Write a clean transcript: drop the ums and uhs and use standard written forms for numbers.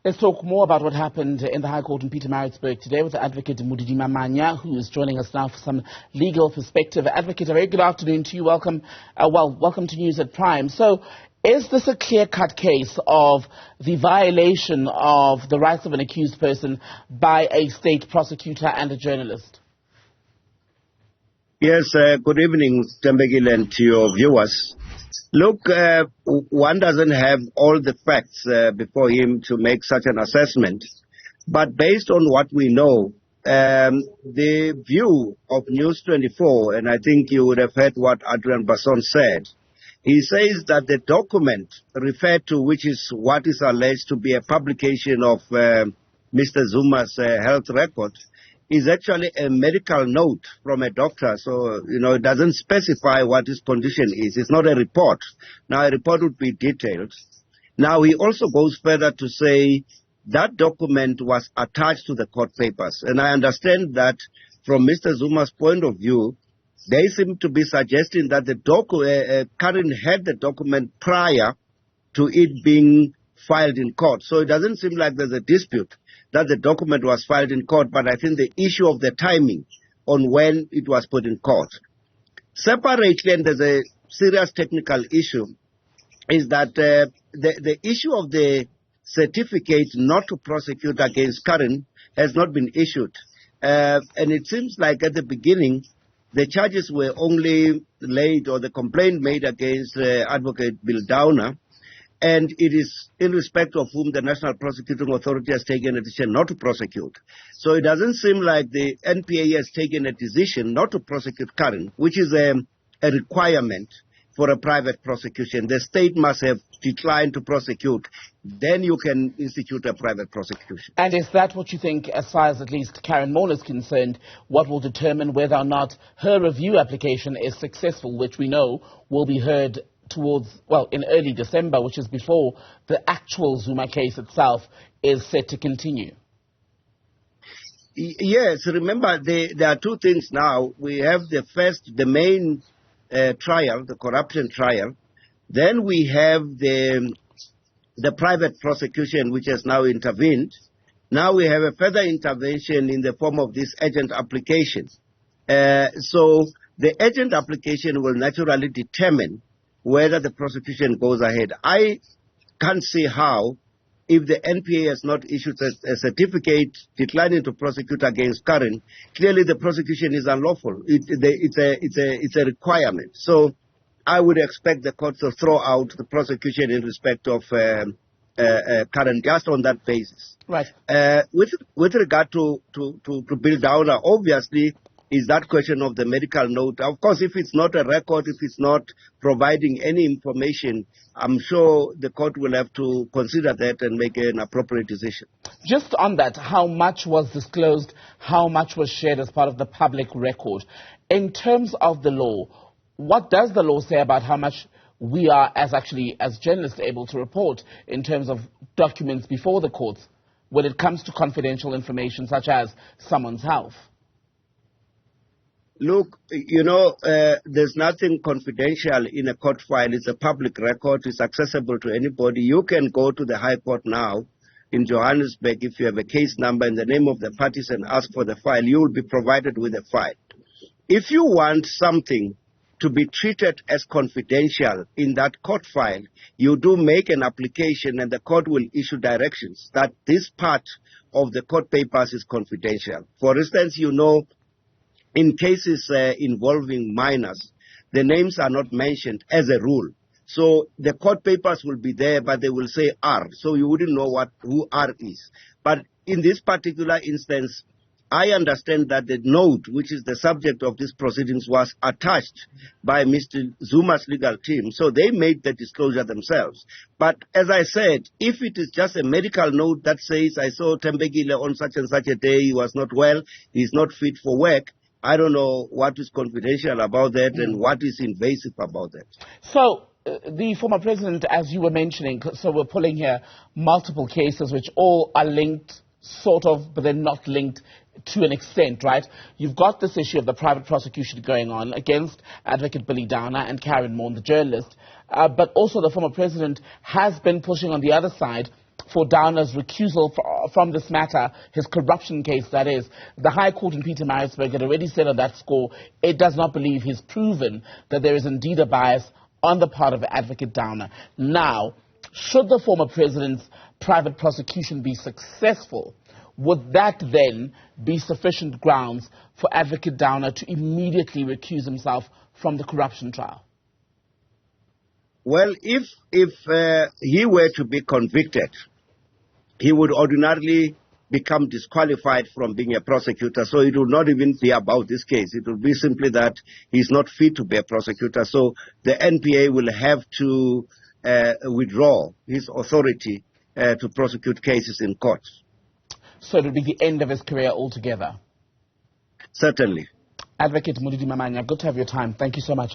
Let's talk more about what happened in the High Court in Pietermaritzburg today with Advocate Modidima Mannya, who is joining us now for some legal perspective. Advocate, a very good afternoon to you. Welcome to News at Prime. So, is this a clear-cut case of the violation of the rights of an accused person by a state prosecutor and a journalist? Yes, good evening, Tembegile, and to your viewers. Look, one doesn't have all the facts before him to make such an assessment. But based on what we know, the view of News 24, and I think you would have heard what Adrian Basson said, he says that the document referred to, which is what is alleged to be a publication of Mr. Zuma's health record, is actually a medical note from a doctor. So, it doesn't specify what his condition is. It's not a report. Now, a report would be detailed. Now, he also goes further to say that document was attached to the court papers. And I understand that from Mr. Zuma's point of view, they seem to be suggesting that the Karyn had the document prior to it being filed in court. So it doesn't seem like there's a dispute that the document was filed in court, but I think the issue of the timing on when it was put in court. Separately, and there's a serious technical issue, is that the issue of the certificate not to prosecute against Karyn has not been issued. And it seems like at the beginning, the charges were only laid, or the complaint made against Advocate Bill Downer, and it is in respect of whom the National Prosecuting Authority has taken a decision not to prosecute. So it doesn't seem like the NPA has taken a decision not to prosecute Karyn, which is a requirement for a private prosecution. The state must have declined to prosecute. Then you can institute a private prosecution. And is that what you think, as far as at least Karyn Maughan is concerned, what will determine whether or not her review application is successful, which we know will be heard in early December, which is before the actual Zuma case itself is set to continue? Yes, remember, there are two things now. We have the main trial, the corruption trial. Then we have the private prosecution, which has now intervened. Now we have a further intervention in the form of this urgent application. So the urgent application will naturally determine whether the prosecution goes ahead. I can't see how, if the NPA has not issued a certificate declining to prosecute against Karyn, clearly the prosecution is unlawful. It's a requirement. So I would expect the court to throw out the prosecution in respect of Karyn just on that basis. Right. With regard to Bill Downer, obviously, is that question of the medical note. Of course, if it's not a record, if it's not providing any information, I'm sure the court will have to consider that and make an appropriate decision. Just on that, how much was disclosed, how much was shared as part of the public record? In terms of the law, what does the law say about how much we are as journalists able to report in terms of documents before the courts when it comes to confidential information such as someone's health? Look, there's nothing confidential in a court file. It's a public record. It's accessible to anybody. You can go to the High Court now in Johannesburg if you have a case number and the name of the parties and ask for the file. You will be provided with a file. If you want something to be treated as confidential in that court file, you do make an application and the court will issue directions that this part of the court papers is confidential. For instance, in cases involving minors, the names are not mentioned as a rule. So the court papers will be there, but they will say R. So you wouldn't know who R is. But in this particular instance, I understand that the note, which is the subject of this proceedings, was attached by Mr. Zuma's legal team. So they made the disclosure themselves. But as I said, if it is just a medical note that says, I saw Tembegile on such and such a day, he was not well, he's not fit for work, I don't know what is confidential about that and what is invasive about that. So the former president, as you were mentioning, so we're pulling here multiple cases which all are linked, sort of, but they're not linked to an extent, right? You've got this issue of the private prosecution going on against Advocate Billy Downer and Karyn Maughan, the journalist, but also the former president has been pushing on the other side for Downer's recusal from this matter, his corruption case, that is. The High Court in Pietermaritzburg had already said on that score it does not believe he's proven that there is indeed a bias on the part of Advocate Downer. Now, should the former president's private prosecution be successful, would that then be sufficient grounds for Advocate Downer to immediately recuse himself from the corruption trial? Well, if he were to be convicted, he would ordinarily become disqualified from being a prosecutor. So it would not even be about this case. It would be simply that he's not fit to be a prosecutor. So the NPA will have to withdraw his authority to prosecute cases in courts. So it will be the end of his career altogether? Certainly. Advocate Modidima Mannya, good to have your time. Thank you so much.